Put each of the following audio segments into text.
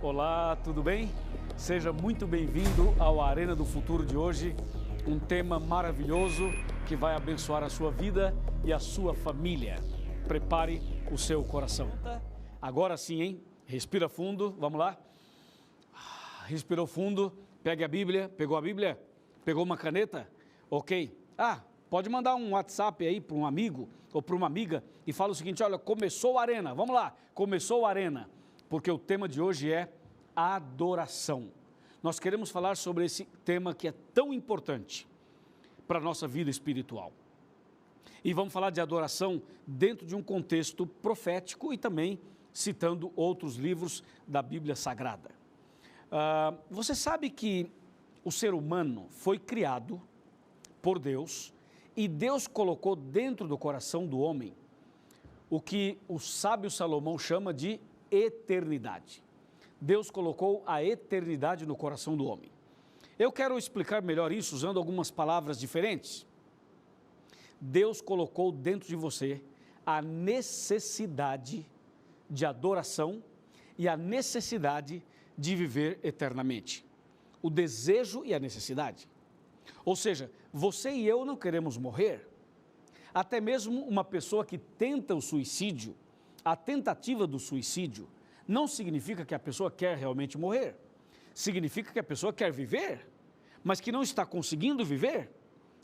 Olá, tudo bem? Seja muito bem-vindo ao Arena do Futuro de hoje, um tema maravilhoso que vai abençoar a sua vida e a sua família. Prepare o seu coração. Agora sim, hein? Respira fundo, vamos lá? Respirou fundo, pegue a Bíblia, pegou a Bíblia? Pegou uma caneta? Ok. Pode mandar um WhatsApp aí para um amigo ou para uma amiga e fala o seguinte: olha, começou a Arena, vamos lá, começou a Arena, porque o tema de hoje é adoração. Nós queremos falar sobre esse tema que é tão importante para a nossa vida espiritual. E vamos falar de adoração dentro de um contexto profético e também citando outros livros da Bíblia Sagrada. Você sabe que o ser humano foi criado por Deus e Deus colocou dentro do coração do homem o que o sábio Salomão chama de eternidade. Deus colocou a eternidade no coração do homem. Eu quero explicar melhor isso usando algumas palavras diferentes. Deus colocou dentro de você a necessidade de adoração e a necessidade de viver eternamente. O desejo e a necessidade. Ou seja, você e eu não queremos morrer. Até mesmo uma pessoa que tenta o suicídio, a tentativa do suicídio, não significa que a pessoa quer realmente morrer. Significa que a pessoa quer viver, mas que não está conseguindo viver.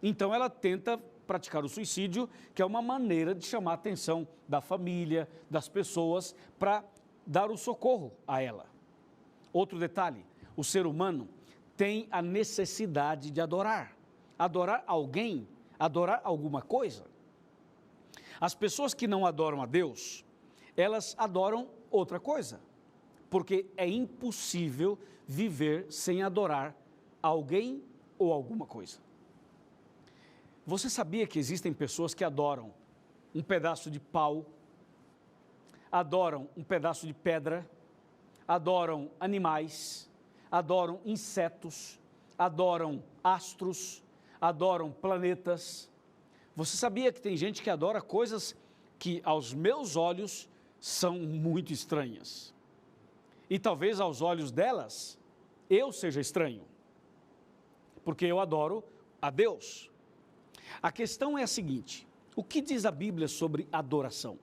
Então ela tenta praticar o suicídio, que é uma maneira de chamar a atenção da família, das pessoas, para dar o socorro a ela. Outro detalhe, o ser humano tem a necessidade de adorar. Adorar alguém, adorar alguma coisa. As pessoas que não adoram a Deus, elas adoram outra coisa, porque é impossível viver sem adorar alguém ou alguma coisa. Você sabia que existem pessoas que adoram um pedaço de pau, adoram um pedaço de pedra, adoram animais, adoram insetos, adoram astros, adoram planetas. Você sabia que tem gente que adora coisas que aos meus olhos são muito estranhas? E talvez aos olhos delas eu seja estranho, porque eu adoro a Deus. A questão é a seguinte: o que diz a Bíblia sobre adoração?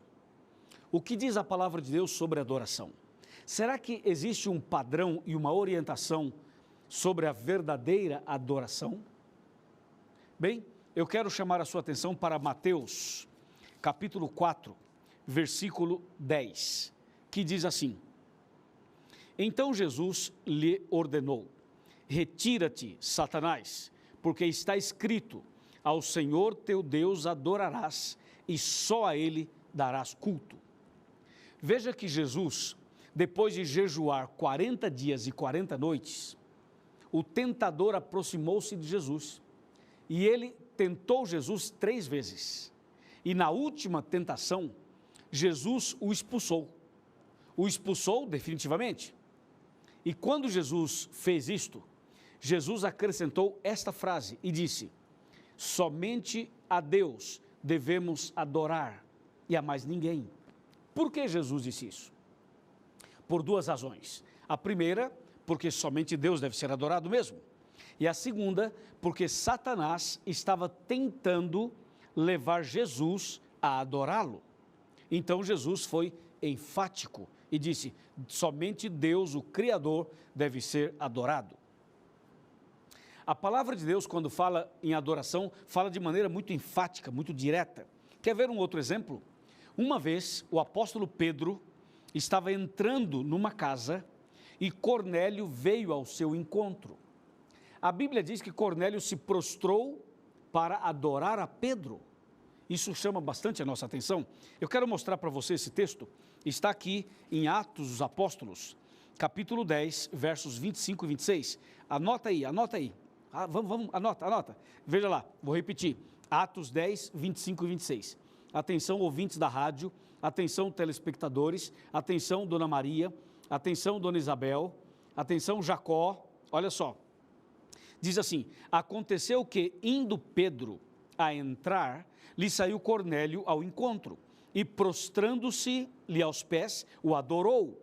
O que diz a palavra de Deus sobre adoração? Será que existe um padrão e uma orientação sobre a verdadeira adoração? Bem, eu quero chamar a sua atenção para Mateus, capítulo 4, versículo 10, que diz assim: Então Jesus lhe ordenou: Retira-te, Satanás, porque está escrito: Ao Senhor teu Deus adorarás e só a Ele darás culto. Veja que Jesus, depois de jejuar 40 dias e 40 noites, o tentador aproximou-se de Jesus e ele tentou Jesus 3 vezes. E na última tentação, Jesus o expulsou. O expulsou definitivamente. E quando Jesus fez isto, Jesus acrescentou esta frase e disse: Somente a Deus devemos adorar e a mais ninguém. Por que Jesus disse isso? Por 2 razões. A primeira, porque somente Deus deve ser adorado mesmo. E a segunda, porque Satanás estava tentando levar Jesus a adorá-lo. Então Jesus foi enfático e disse: somente Deus, o Criador, deve ser adorado. A palavra de Deus, quando fala em adoração, fala de maneira muito enfática, muito direta. Quer ver um outro exemplo? Uma vez, o apóstolo Pedro estava entrando numa casa e Cornélio veio ao seu encontro. A Bíblia diz que Cornélio se prostrou para adorar a Pedro. Isso chama bastante a nossa atenção. Eu quero mostrar para você esse texto. Está aqui em Atos dos Apóstolos, capítulo 10, versos 25 e 26. Anota aí. Anota. Veja lá, vou repetir. Atos 10, 25 e 26. Atenção, ouvintes da rádio, atenção, telespectadores, atenção, Dona Maria, atenção, Dona Isabel, atenção, Jacó. Olha só, diz assim: aconteceu que, indo Pedro a entrar, lhe saiu Cornélio ao encontro, e prostrando-se-lhe aos pés, o adorou.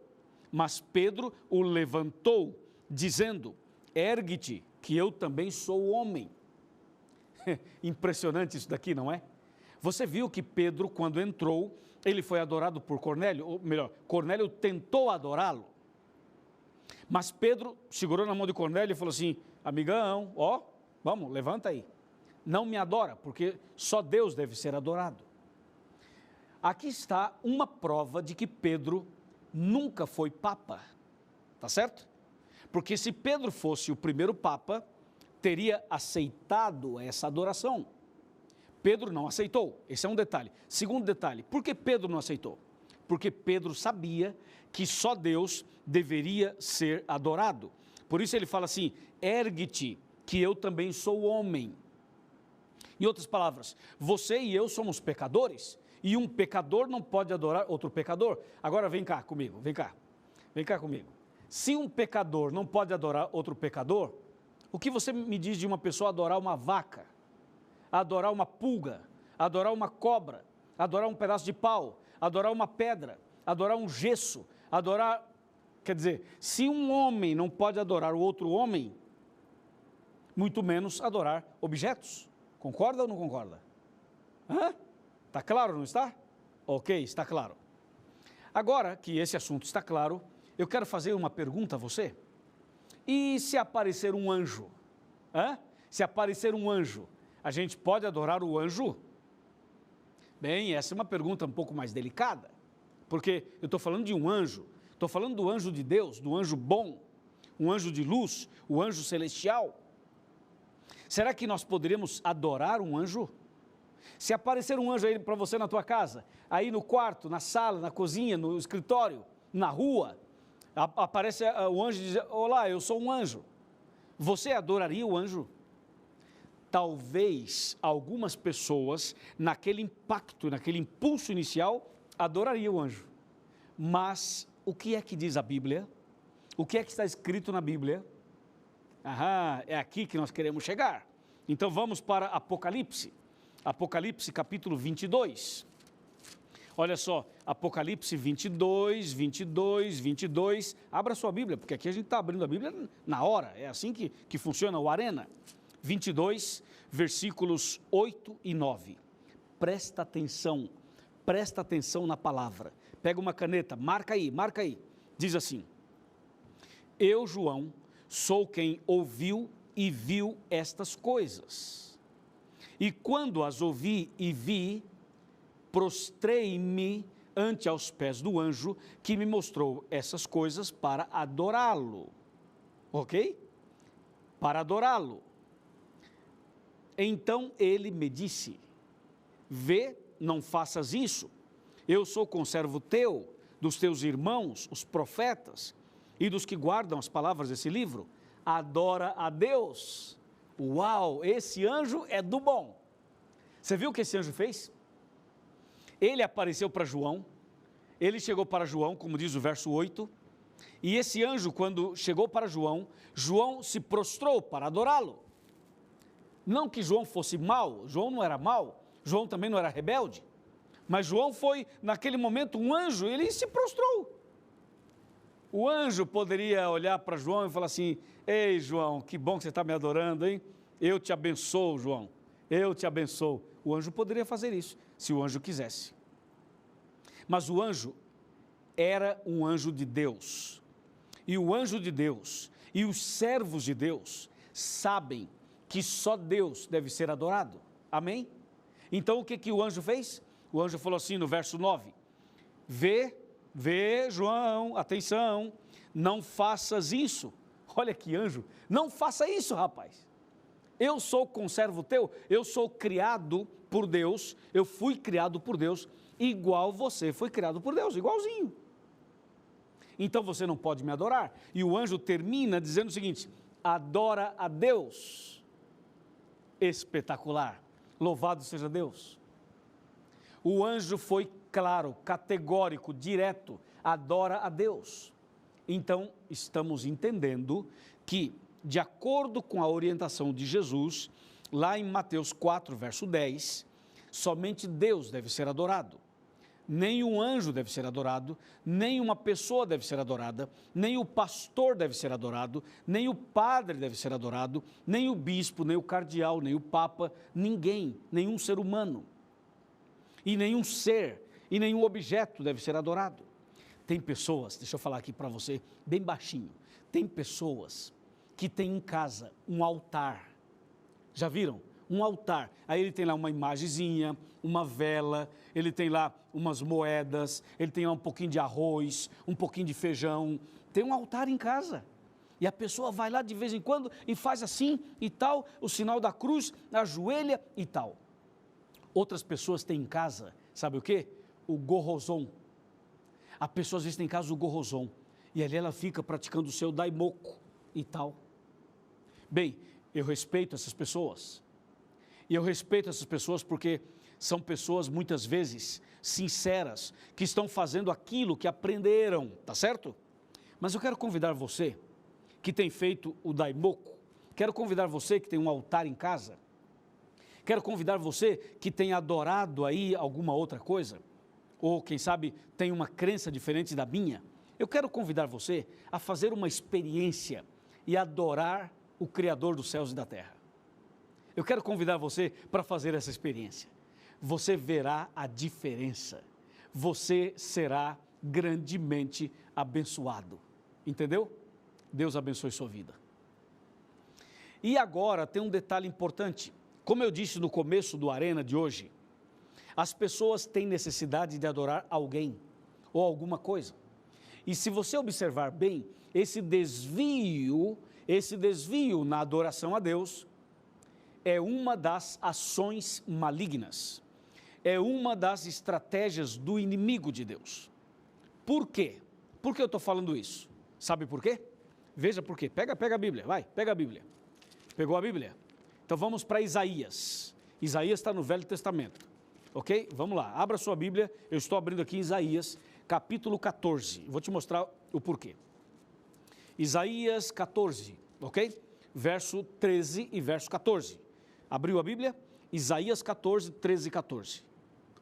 Mas Pedro o levantou, dizendo: ergue-te, que eu também sou homem. Impressionante isso daqui, não é? Você viu que Pedro, quando entrou, ele foi adorado por Cornélio, ou melhor, Cornélio tentou adorá-lo. Mas Pedro segurou na mão de Cornélio e falou assim: amigão, ó, vamos, levanta aí. Não me adora, porque só Deus deve ser adorado. Aqui está uma prova de que Pedro nunca foi papa, tá certo? Porque se Pedro fosse o primeiro papa, teria aceitado essa adoração. Pedro não aceitou, esse é um detalhe. Segundo detalhe, por que Pedro não aceitou? Porque Pedro sabia que só Deus deveria ser adorado. Por isso ele fala assim: ergue-te, que eu também sou homem. Em outras palavras, você e eu somos pecadores, e um pecador não pode adorar outro pecador. Agora vem cá comigo, vem cá comigo. Se um pecador não pode adorar outro pecador, o que você me diz de uma pessoa adorar uma vaca, adorar uma pulga, adorar uma cobra, adorar um pedaço de pau, adorar uma pedra, adorar um gesso, adorar... Quer dizer, se um homem não pode adorar o outro homem, muito menos adorar objetos. Concorda ou não concorda? Está claro, não está? Ok, está claro. Agora que esse assunto está claro, eu quero fazer uma pergunta a você. E se aparecer um anjo? Se aparecer um anjo, a gente pode adorar o anjo? Bem, essa é uma pergunta um pouco mais delicada, porque eu estou falando de um anjo, estou falando do anjo de Deus, do anjo bom, um anjo de luz, o anjo celestial. Será que nós poderíamos adorar um anjo? Se aparecer um anjo aí para você na tua casa, aí no quarto, na sala, na cozinha, no escritório, na rua, aparece o anjo e diz: olá, eu sou um anjo. Você adoraria o anjo? Talvez algumas pessoas, naquele impacto, naquele impulso inicial, adorariam o anjo. Mas o que é que diz a Bíblia? O que é que está escrito na Bíblia? É aqui que nós queremos chegar. Então vamos para Apocalipse. Apocalipse capítulo 22. Olha só, Apocalipse 22. Abra sua Bíblia, porque aqui a gente está abrindo a Bíblia na hora. É assim que funciona o Arena. 22, versículos 8 e 9. Presta atenção na palavra. Pega uma caneta, marca aí. Diz assim: eu, João, sou quem ouviu e viu estas coisas. E quando as ouvi e vi, prostrei-me ante aos pés do anjo que me mostrou essas coisas para adorá-lo. Ok? Para adorá-lo. Então ele me disse: vê, não faças isso. Eu sou conservo teu, dos teus irmãos, os profetas, e dos que guardam as palavras desse livro. Adora a Deus. Uau, esse anjo é do bom. Você viu o que esse anjo fez? Ele apareceu para João, ele chegou para João, como diz o verso 8, e esse anjo, quando chegou para João, João se prostrou para adorá-lo. Não que João fosse mau, João não era mau, João também não era rebelde, mas João foi, naquele momento, um anjo, ele se prostrou. O anjo poderia olhar para João e falar assim: ei, João, que bom que você está me adorando, hein? Eu te abençoo, João, eu te abençoo. O anjo poderia fazer isso, se o anjo quisesse. Mas o anjo era um anjo de Deus. E o anjo de Deus e os servos de Deus sabem que só Deus deve ser adorado. Amém? Então o que o anjo fez? O anjo falou assim no verso 9: vê, João, atenção, não faças isso. Olha que anjo, não faça isso, rapaz. Eu sou conservo teu, eu sou criado por Deus, eu fui criado por Deus, igual você foi criado por Deus, igualzinho. Então você não pode me adorar. E o anjo termina dizendo o seguinte: adora a Deus. Espetacular, louvado seja Deus. O anjo foi claro, categórico, direto: adora a Deus. Então estamos entendendo que, de acordo com a orientação de Jesus, lá em Mateus 4, verso 10, somente Deus deve ser adorado. nem um anjo deve ser adorado, nem uma pessoa deve ser adorada, nem o pastor deve ser adorado, nem o padre deve ser adorado, nem o bispo, nem o cardeal, nem o papa, ninguém, nenhum ser humano, e nenhum ser, e nenhum objeto deve ser adorado. Tem pessoas, deixa eu falar aqui para você, bem baixinho, tem pessoas que têm em casa um altar, já viram? Um altar, aí ele tem lá uma imagenzinha, uma vela, ele tem lá umas moedas, ele tem lá um pouquinho de arroz, um pouquinho de feijão, tem um altar em casa, e a pessoa vai lá de vez em quando e faz assim e tal, o sinal da cruz, ajoelha e tal. Outras pessoas têm em casa, sabe o que? O gorrozon. A pessoa às vezes tem em casa o gorrozon, e ali ela fica praticando o seu daimoku e tal. Bem, eu respeito essas pessoas, e eu respeito essas pessoas porque são pessoas muitas vezes sinceras, que estão fazendo aquilo que aprenderam, tá certo? Mas eu quero convidar você que tem feito o daimoku, quero convidar você que tem um altar em casa, quero convidar você que tem adorado aí alguma outra coisa, ou quem sabe tem uma crença diferente da minha, eu quero convidar você a fazer uma experiência e adorar o Criador dos céus e da terra. Eu quero convidar você para fazer essa experiência. Você verá a diferença. Você será grandemente abençoado. Entendeu? Deus abençoe sua vida. E agora tem um detalhe importante. Como eu disse no começo do Arena de hoje, as pessoas têm necessidade de adorar alguém ou alguma coisa. E se você observar bem, esse desvio na adoração a Deus é uma das ações malignas, é uma das estratégias do inimigo de Deus. Por quê? Por que eu estou falando isso? Sabe por quê? Veja por quê. Pega a Bíblia, vai, pega a Bíblia. Pegou a Bíblia? Então vamos para Isaías. Isaías está no Velho Testamento, ok? Vamos lá, abra sua Bíblia, eu estou abrindo aqui Isaías, capítulo 14, vou te mostrar o porquê. Isaías 14, ok? Verso 13 e verso 14. Abriu a Bíblia? Isaías 14, 13 e 14.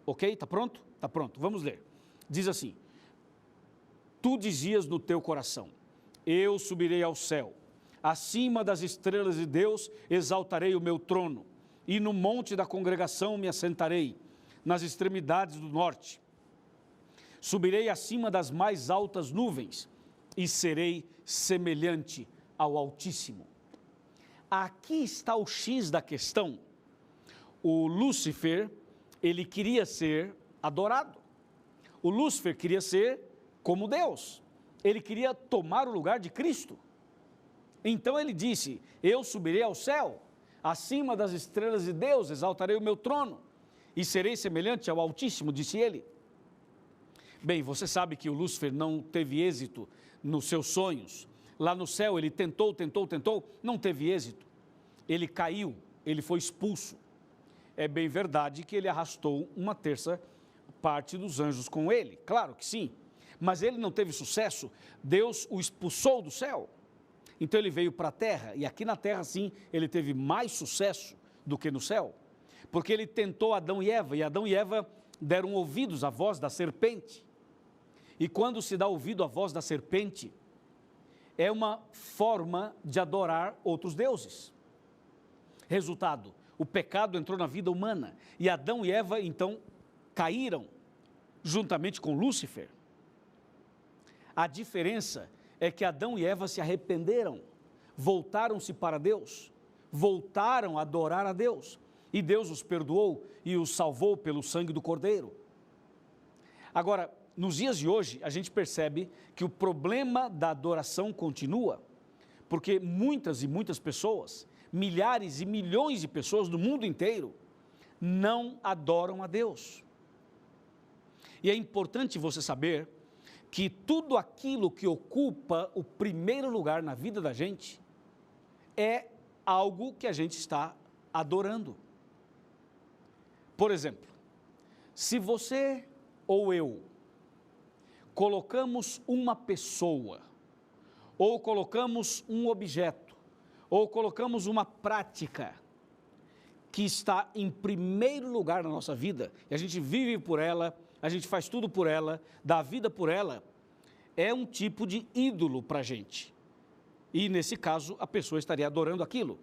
Ok? Está pronto? Está pronto. Vamos ler. Diz assim: Tu dizias no teu coração, eu subirei ao céu, acima das estrelas de Deus exaltarei o meu trono, e no monte da congregação me assentarei, nas extremidades do norte. Subirei acima das mais altas nuvens, e serei semelhante ao Altíssimo. Aqui está o X da questão. O Lúcifer, ele queria ser adorado. O Lúcifer queria ser como Deus. Ele queria tomar o lugar de Cristo. Então ele disse, eu subirei ao céu, acima das estrelas de Deus, exaltarei o meu trono, e serei semelhante ao Altíssimo, disse ele. Bem, você sabe que o Lúcifer não teve êxito nos seus sonhos. Lá no céu ele tentou, não teve êxito. Ele caiu, ele foi expulso. É bem verdade que ele arrastou uma terça parte dos anjos com ele, claro que sim. Mas ele não teve sucesso, Deus o expulsou do céu. Então ele veio para a terra, e aqui na terra sim, ele teve mais sucesso do que no céu. Porque ele tentou Adão e Adão e Eva deram ouvidos à voz da serpente. E quando se dá ouvido à voz da serpente, é uma forma de adorar outros deuses. Resultado, o pecado entrou na vida humana, e Adão e Eva então caíram, juntamente com Lúcifer. A diferença é que Adão e Eva se arrependeram, voltaram-se para Deus, voltaram a adorar a Deus, e Deus os perdoou e os salvou pelo sangue do Cordeiro. Agora, nos dias de hoje, a gente percebe que o problema da adoração continua, porque muitas e muitas pessoas, milhares e milhões de pessoas do mundo inteiro, não adoram a Deus. E é importante você saber que tudo aquilo que ocupa o primeiro lugar na vida da gente é algo que a gente está adorando. Por exemplo, se você ou eu colocamos uma pessoa, ou colocamos um objeto, ou colocamos uma prática que está em primeiro lugar na nossa vida, e a gente vive por ela, a gente faz tudo por ela, dá vida por ela, é um tipo de ídolo para a gente. E nesse caso, a pessoa estaria adorando aquilo.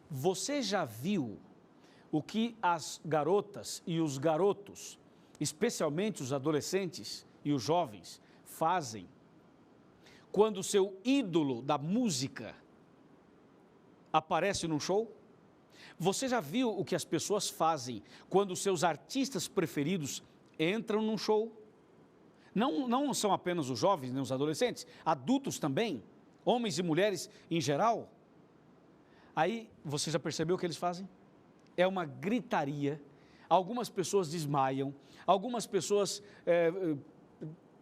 Você já viu o que as garotas e os garotos, especialmente os adolescentes e os jovens, fazem quando o seu ídolo da música aparece num show? Você já viu o que as pessoas fazem quando os seus artistas preferidos entram num show? Não são apenas os jovens, nem os adolescentes, adultos também, homens e mulheres em geral. Aí, você já percebeu o que eles fazem? É uma gritaria, algumas pessoas desmaiam, algumas pessoas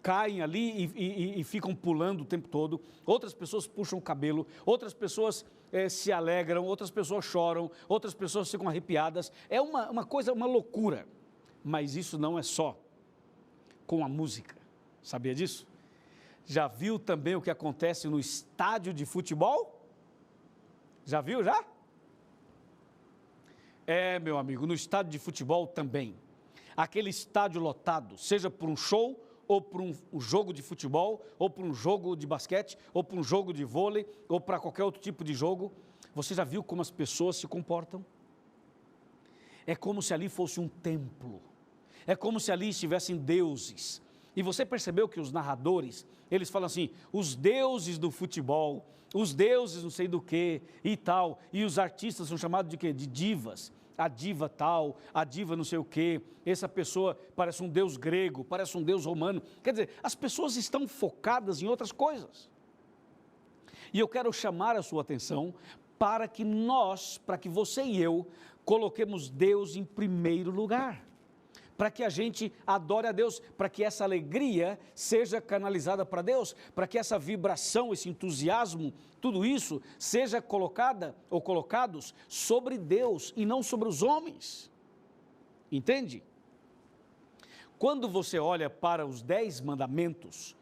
caem ali e ficam pulando o tempo todo, outras pessoas puxam o cabelo, outras pessoas se alegram, outras pessoas choram, outras pessoas ficam arrepiadas. É uma coisa, uma loucura. Mas isso não é só com a música. Sabia disso? Já viu também o que acontece no estádio de futebol? Já viu, já? Meu amigo, no estádio de futebol também. Aquele estádio lotado, seja por um show, ou por um jogo de futebol, ou por um jogo de basquete, ou por um jogo de vôlei, ou para qualquer outro tipo de jogo. Você já viu como as pessoas se comportam? É como se ali fosse um templo. É como se ali estivessem deuses. E você percebeu que os narradores, eles falam assim, os deuses do futebol, os deuses não sei do que e tal, e os artistas são chamados de quê? De divas. A diva tal, a diva não sei o quê, essa pessoa parece um deus grego, parece um deus romano. Quer dizer, as pessoas estão focadas em outras coisas. E eu quero chamar a sua atenção para que você e eu, coloquemos Deus em primeiro lugar. Para que a gente adore a Deus, para que essa alegria seja canalizada para Deus, para que essa vibração, esse entusiasmo, tudo isso seja colocados sobre Deus e não sobre os homens. Entende? Quando você olha para os 10 mandamentos,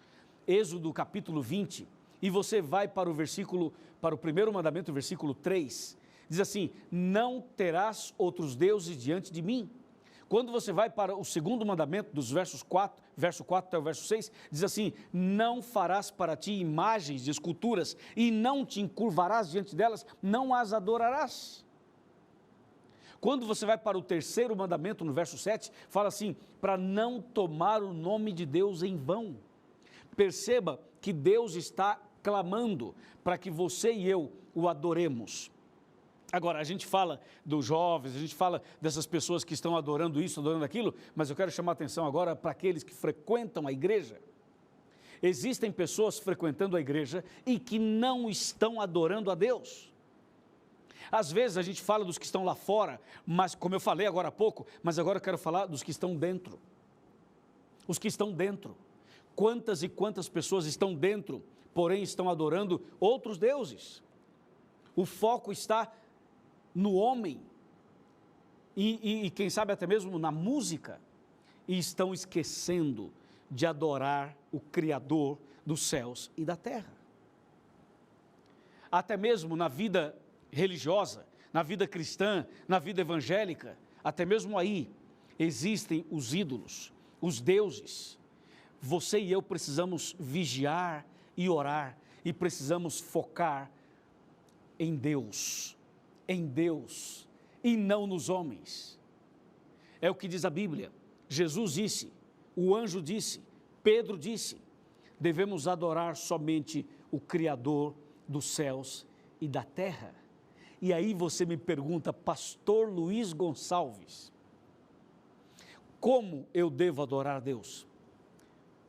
Êxodo capítulo 20, e você vai para o primeiro mandamento, versículo 3, diz assim, não terás outros deuses diante de mim. Quando você vai para o segundo mandamento, dos verso 4 até o verso 6, diz assim, não farás para ti imagens de esculturas e não te encurvarás diante delas, não as adorarás. Quando você vai para o terceiro mandamento, no verso 7, fala assim, para não tomar o nome de Deus em vão. Perceba que Deus está clamando para que você e eu o adoremos. Agora, a gente fala dos jovens, a gente fala dessas pessoas que estão adorando isso, adorando aquilo, mas eu quero chamar a atenção agora para aqueles que frequentam a igreja. Existem pessoas frequentando a igreja e que não estão adorando a Deus. Às vezes a gente fala dos que estão lá fora, mas como eu falei agora há pouco, mas agora eu quero falar dos que estão dentro. Os que estão dentro. Quantas e quantas pessoas estão dentro, porém estão adorando outros deuses. O foco está no homem e quem sabe até mesmo na música, e estão esquecendo de adorar o Criador dos céus e da terra. Até mesmo na vida religiosa, na vida cristã, na vida evangélica, até mesmo aí existem os ídolos, os deuses. Você e eu precisamos vigiar e orar, e precisamos focar em Deus e não nos homens. É o que diz a Bíblia. Jesus disse, o anjo disse, Pedro disse, devemos adorar somente o Criador dos céus e da terra. E aí você me pergunta, pastor Luiz Gonçalves, como eu devo adorar a Deus?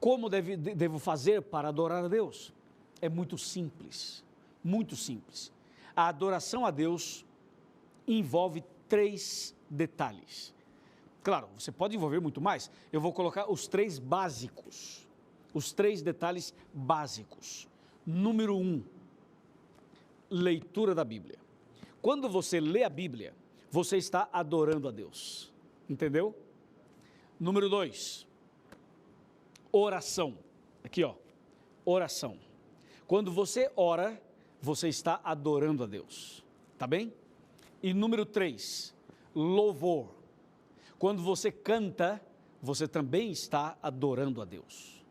Como devo fazer para adorar a Deus? É muito simples, muito simples. A adoração a Deus envolve 3 detalhes. Claro, você pode envolver muito mais. Eu vou colocar os 3 básicos, os 3 detalhes básicos. Número 1, leitura da Bíblia. Quando você lê a Bíblia, você está adorando a Deus. Entendeu? Número 2, oração. Aqui, ó, oração. Quando você ora, você está adorando a Deus, tá bem? E número 3, louvor. Quando você canta, você também está adorando a Deus.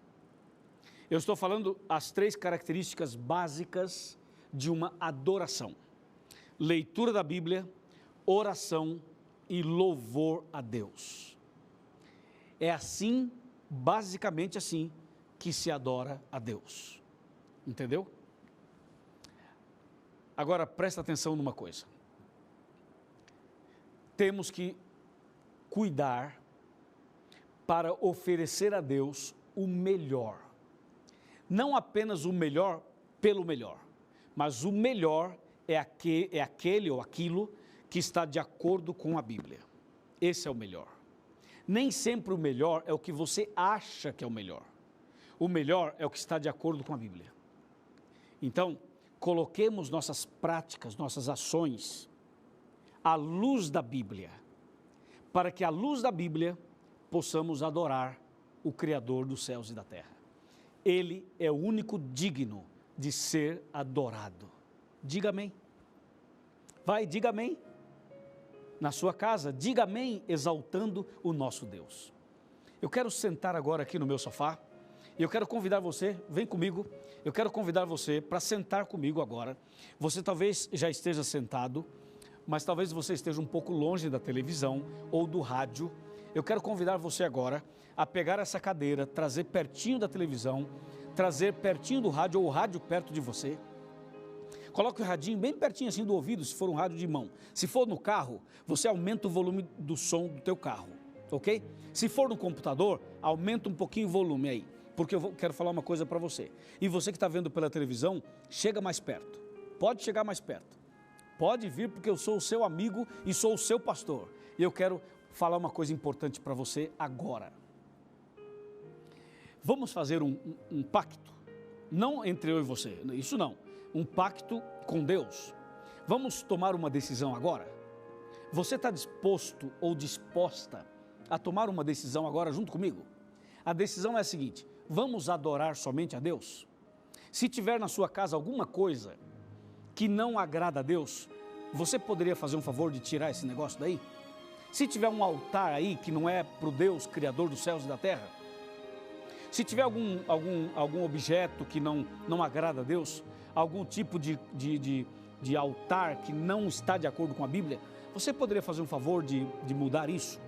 Eu estou falando as 3 características básicas de uma adoração: leitura da Bíblia, oração e louvor a Deus. É assim, basicamente assim, que se adora a Deus. Entendeu? Agora, presta atenção numa coisa. Temos que cuidar para oferecer a Deus o melhor. Não apenas o melhor pelo melhor, mas o melhor é aquele ou aquilo que está de acordo com a Bíblia. Esse é o melhor. Nem sempre o melhor é o que você acha que é o melhor. O melhor é o que está de acordo com a Bíblia. Então, coloquemos nossas práticas, nossas ações à luz da Bíblia, para que à luz da Bíblia possamos adorar o Criador dos céus e da terra. Ele é o único digno de ser adorado. Diga amém. Vai, diga amém. Na sua casa, diga amém, exaltando o nosso Deus. Eu quero sentar agora aqui no meu sofá e eu quero convidar você, vem comigo, eu quero convidar você para sentar comigo agora. Você talvez já esteja sentado, mas talvez você esteja um pouco longe da televisão ou do rádio. Eu quero convidar você agora a pegar essa cadeira, trazer pertinho da televisão, trazer pertinho do rádio ou o rádio perto de você. Coloque o radinho bem pertinho assim do ouvido, se for um rádio de mão. Se for no carro, você aumenta o volume do som do teu carro, ok? Se for no computador, aumenta um pouquinho o volume aí, porque eu quero falar uma coisa para você. E você que está vendo pela televisão, chega mais perto. Pode chegar mais perto. Pode vir, porque eu sou o seu amigo e sou o seu pastor. E eu quero falar uma coisa importante para você agora. Vamos fazer um pacto, não entre eu e você, isso não. Um pacto com Deus. Vamos tomar uma decisão agora? Você está disposto ou disposta a tomar uma decisão agora junto comigo? A decisão é a seguinte: vamos adorar somente a Deus? Se tiver na sua casa alguma coisa que não agrada a Deus, você poderia fazer um favor de tirar esse negócio daí? Se tiver um altar aí que não é para o Deus Criador dos céus e da terra, se tiver algum objeto que não agrada a Deus, algum tipo de altar que não está de acordo com a Bíblia, você poderia fazer um favor de mudar isso?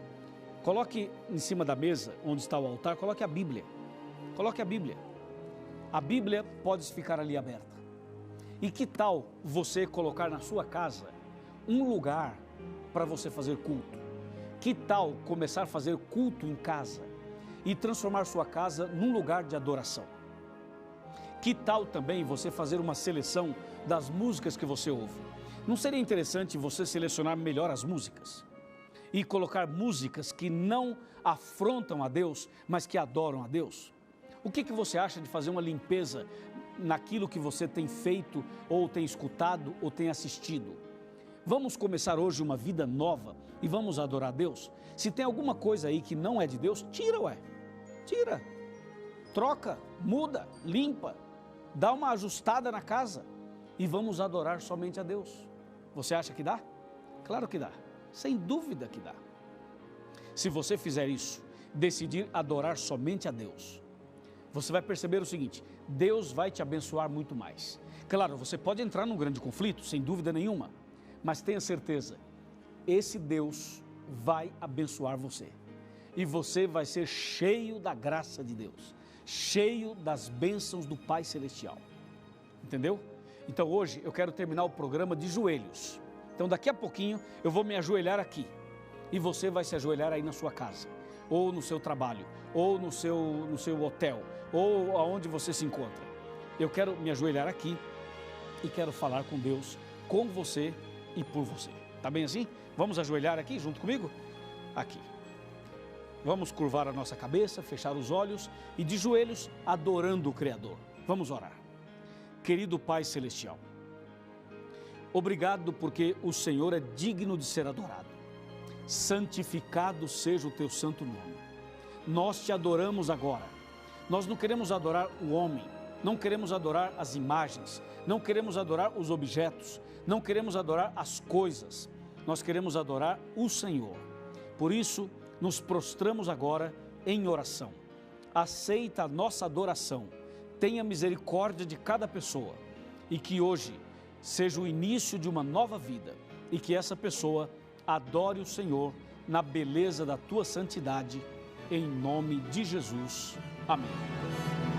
Coloque em cima da mesa, onde está o altar, coloque a Bíblia. Coloque a Bíblia. A Bíblia pode ficar ali aberta. E que tal você colocar na sua casa um lugar para você fazer culto? Que tal começar a fazer culto em casa e transformar sua casa num lugar de adoração? Que tal também você fazer uma seleção das músicas que você ouve? Não seria interessante você selecionar melhor as músicas e colocar músicas que não afrontam a Deus, mas que adoram a Deus? O que você acha de fazer uma limpeza naquilo que você tem feito, ou tem escutado, ou tem assistido? Vamos começar hoje uma vida nova e vamos adorar a Deus? Se tem alguma coisa aí que não é de Deus, tira, tira, troca, muda, limpa. Dá uma ajustada na casa e vamos adorar somente a Deus. Você acha que dá? Claro que dá, sem dúvida que dá. Se você fizer isso, decidir adorar somente a Deus, você vai perceber o seguinte: Deus vai te abençoar muito mais. Claro, você pode entrar num grande conflito, sem dúvida nenhuma, mas tenha certeza, esse Deus vai abençoar você. E você vai ser cheio da graça de Deus, cheio das bênçãos do Pai Celestial. Entendeu? Então hoje eu quero terminar o programa de joelhos. Então daqui a pouquinho eu vou me ajoelhar aqui. E você vai se ajoelhar aí na sua casa, ou no seu trabalho, ou no seu hotel, ou aonde você se encontra. Eu quero me ajoelhar aqui e quero falar com Deus, com você e por você. Tá bem assim? Vamos ajoelhar aqui junto comigo? Aqui. Vamos curvar a nossa cabeça, fechar os olhos e de joelhos adorando o Criador. Vamos orar. Querido Pai Celestial, obrigado porque o Senhor é digno de ser adorado. Santificado seja o teu santo nome. Nós te adoramos agora. Nós não queremos adorar o homem, não queremos adorar as imagens, não queremos adorar os objetos, não queremos adorar as coisas. nós queremos adorar o Senhor. Por isso, nos prostramos agora em oração. Aceita a nossa adoração, tenha misericórdia de cada pessoa e que hoje seja o início de uma nova vida e que essa pessoa adore o Senhor na beleza da tua santidade, em nome de Jesus. Amém.